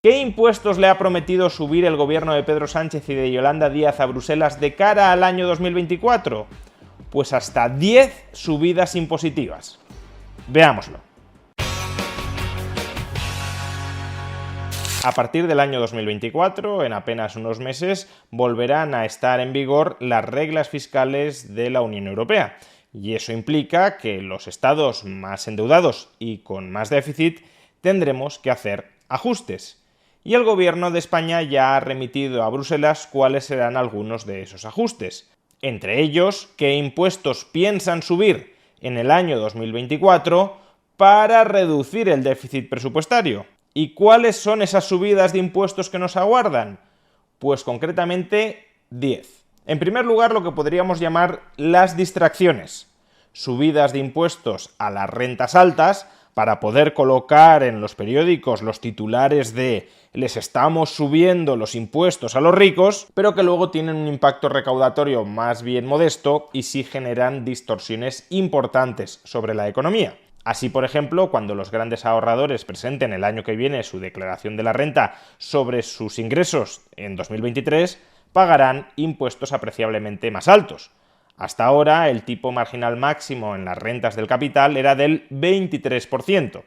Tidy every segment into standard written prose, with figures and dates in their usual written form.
¿Qué impuestos le ha prometido subir el gobierno de Pedro Sánchez y de Yolanda Díaz a Bruselas de cara al año 2024? Pues hasta 10 subidas impositivas. Veámoslo. A partir del año 2024, en apenas unos meses, volverán a estar en vigor las reglas fiscales de la Unión Europea. Y eso implica que los estados más endeudados y con más déficit tendremos que hacer ajustes. Y el gobierno de España ya ha remitido a Bruselas cuáles serán algunos de esos ajustes. Entre ellos, qué impuestos piensan subir en el año 2024 para reducir el déficit presupuestario. ¿Y cuáles son esas subidas de impuestos que nos aguardan? Pues concretamente 10. En primer lugar, lo que podríamos llamar las distracciones. Subidas de impuestos a las rentas altas para poder colocar en los periódicos los titulares de les estamos subiendo los impuestos a los ricos, pero que luego tienen un impacto recaudatorio más bien modesto y sí generan distorsiones importantes sobre la economía. Así, por ejemplo, cuando los grandes ahorradores presenten el año que viene su declaración de la renta sobre sus ingresos en 2023, pagarán impuestos apreciablemente más altos. Hasta ahora, el tipo marginal máximo en las rentas del capital era del 23%.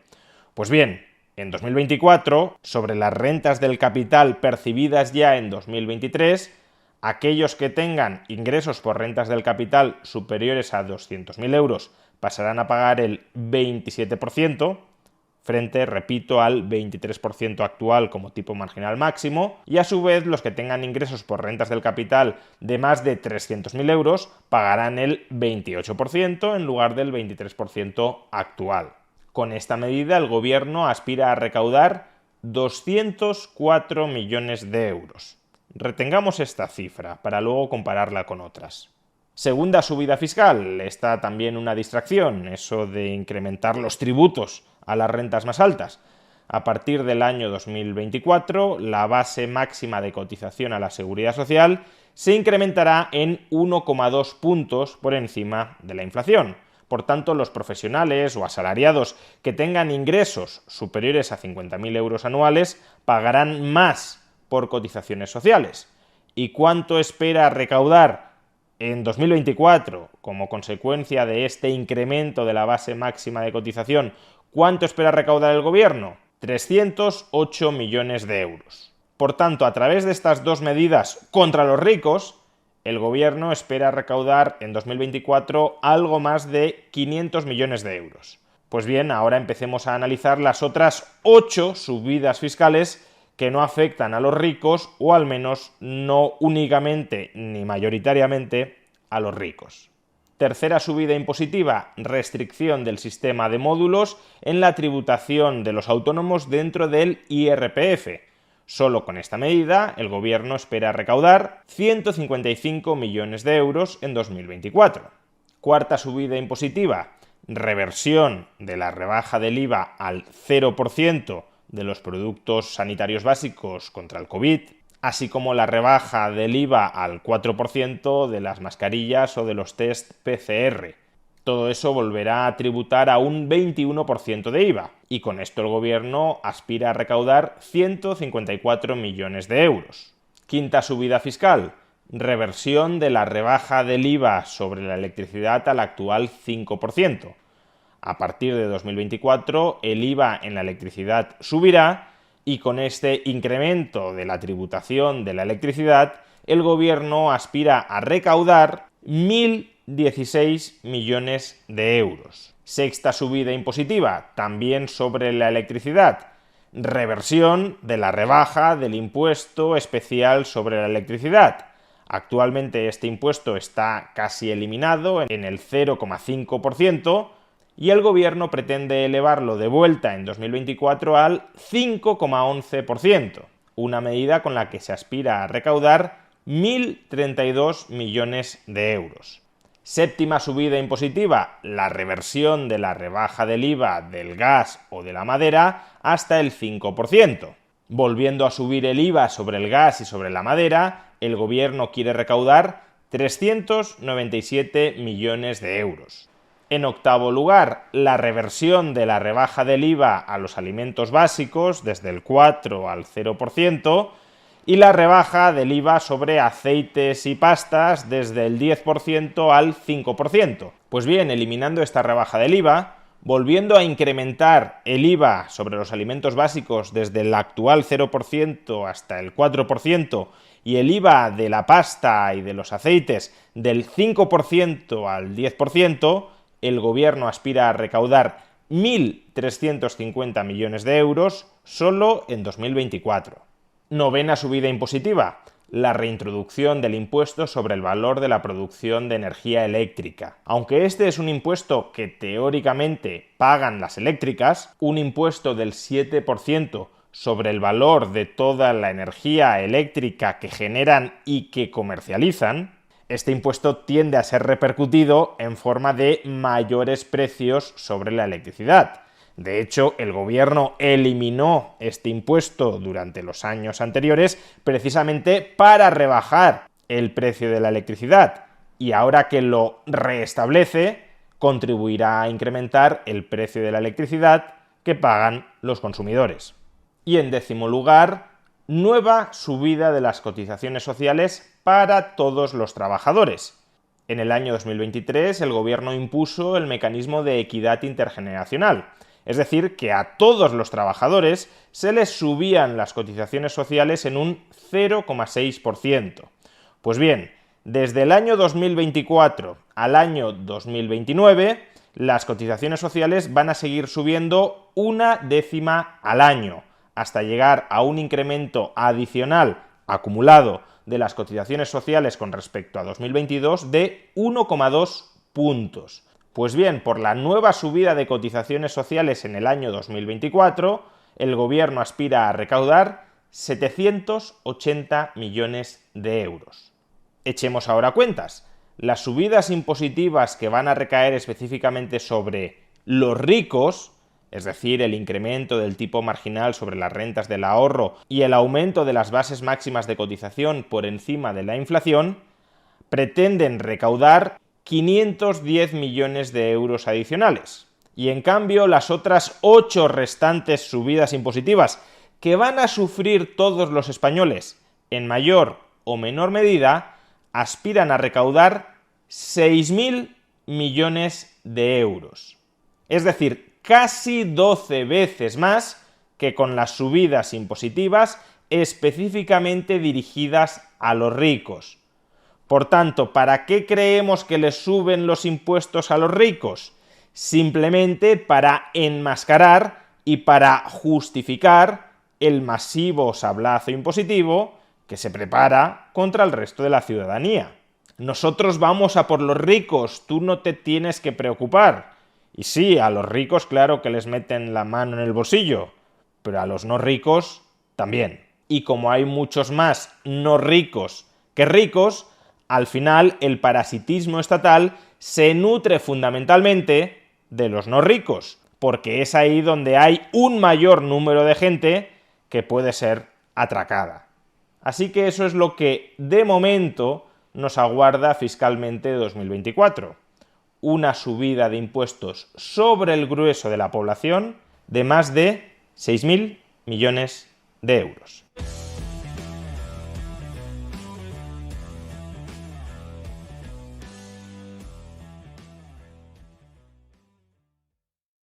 Pues bien, en 2024, sobre las rentas del capital percibidas ya en 2023, aquellos que tengan ingresos por rentas del capital superiores a 200.000 euros pasarán a pagar el 27%, frente, repito, al 23% actual como tipo marginal máximo, y a su vez los que tengan ingresos por rentas del capital de más de 300.000 euros pagarán el 28% en lugar del 23% actual. Con esta medida el gobierno aspira a recaudar 204 millones de euros. Retengamos esta cifra para luego compararla con otras. Segunda subida fiscal, está también una distracción, eso de incrementar los tributos a las rentas más altas. A partir del año 2024, la base máxima de cotización a la Seguridad Social se incrementará en 1,2 puntos por encima de la inflación. Por tanto, los profesionales o asalariados que tengan ingresos superiores a 50.000 euros anuales pagarán más por cotizaciones sociales. ¿Y cuánto espera recaudar en 2024 como consecuencia de este incremento de la base máxima de cotización? ¿Cuánto espera recaudar el gobierno? 308 millones de euros. Por tanto, a través de estas dos medidas contra los ricos, el gobierno espera recaudar en 2024 algo más de 500 millones de euros. Pues bien, ahora empecemos a analizar las otras 8 subidas fiscales que no afectan a los ricos, o al menos no únicamente ni mayoritariamente a los ricos. Tercera subida impositiva, restricción del sistema de módulos en la tributación de los autónomos dentro del IRPF. Solo con esta medida, el gobierno espera recaudar 155 millones de euros en 2024. Cuarta subida impositiva, reversión de la rebaja del IVA al 0% de los productos sanitarios básicos contra el COVID, así como la rebaja del IVA al 4% de las mascarillas o de los test PCR. Todo eso volverá a tributar a un 21% de IVA, y con esto el gobierno aspira a recaudar 154 millones de euros. Quinta subida fiscal, reversión de la rebaja del IVA sobre la electricidad al actual 5%. A partir de 2024, el IVA en la electricidad subirá, y con este incremento de la tributación de la electricidad, el gobierno aspira a recaudar 1.016 millones de euros. Sexta subida impositiva, también sobre la electricidad, reversión de la rebaja del impuesto especial sobre la electricidad. Actualmente este impuesto está casi eliminado en el 0,5%, y el gobierno pretende elevarlo de vuelta en 2024 al 5,11%, una medida con la que se aspira a recaudar 1.032 millones de euros. Séptima subida impositiva, la reversión de la rebaja del IVA del gas o de la madera hasta el 5%. Volviendo a subir el IVA sobre el gas y sobre la madera, el gobierno quiere recaudar 397 millones de euros. En octavo lugar, la reversión de la rebaja del IVA a los alimentos básicos desde el 4 al 0% y la rebaja del IVA sobre aceites y pastas desde el 10% al 5%. Pues bien, eliminando esta rebaja del IVA, volviendo a incrementar el IVA sobre los alimentos básicos desde el actual 0% hasta el 4% y el IVA de la pasta y de los aceites del 5% al 10%, el gobierno aspira a recaudar 1.350 millones de euros solo en 2024. Novena subida impositiva, la reintroducción del impuesto sobre el valor de la producción de energía eléctrica. Aunque este es un impuesto que teóricamente pagan las eléctricas, un impuesto del 7% sobre el valor de toda la energía eléctrica que generan y que comercializan, este impuesto tiende a ser repercutido en forma de mayores precios sobre la electricidad. De hecho, el gobierno eliminó este impuesto durante los años anteriores precisamente para rebajar el precio de la electricidad, y ahora que lo restablece, contribuirá a incrementar el precio de la electricidad que pagan los consumidores. Y en décimo lugar, nueva subida de las cotizaciones sociales para todos los trabajadores. En el año 2023 el gobierno impuso el mecanismo de equidad intergeneracional, es decir, que a todos los trabajadores se les subían las cotizaciones sociales en un 0,6%. Pues bien, desde el año 2024 al año 2029, las cotizaciones sociales van a seguir subiendo 1/10 al año, hasta llegar a un incremento adicional acumulado de las cotizaciones sociales con respecto a 2022 de 1,2 puntos. Pues bien, por la nueva subida de cotizaciones sociales en el año 2024, el gobierno aspira a recaudar 780 millones de euros. Echemos ahora cuentas. Las subidas impositivas que van a recaer específicamente sobre los ricos, es decir, el incremento del tipo marginal sobre las rentas del ahorro y el aumento de las bases máximas de cotización por encima de la inflación, pretenden recaudar 510 millones de euros adicionales. Y en cambio, las otras 8 restantes subidas impositivas que van a sufrir todos los españoles en mayor o menor medida, aspiran a recaudar 6.000 millones de euros. Es decir, casi 12 veces más que con las subidas impositivas específicamente dirigidas a los ricos. Por tanto, ¿para qué creemos que les suben los impuestos a los ricos? Simplemente para enmascarar y para justificar el masivo sablazo impositivo que se prepara contra el resto de la ciudadanía. Nosotros vamos a por los ricos, tú no te tienes que preocupar. Y sí, a los ricos claro que les meten la mano en el bolsillo, pero a los no ricos también. Y como hay muchos más no ricos que ricos, al final el parasitismo estatal se nutre fundamentalmente de los no ricos, porque es ahí donde hay un mayor número de gente que puede ser atracada. Así que eso es lo que de momento nos aguarda fiscalmente 2024. Una subida de impuestos sobre el grueso de la población de más de 6.000 millones de euros.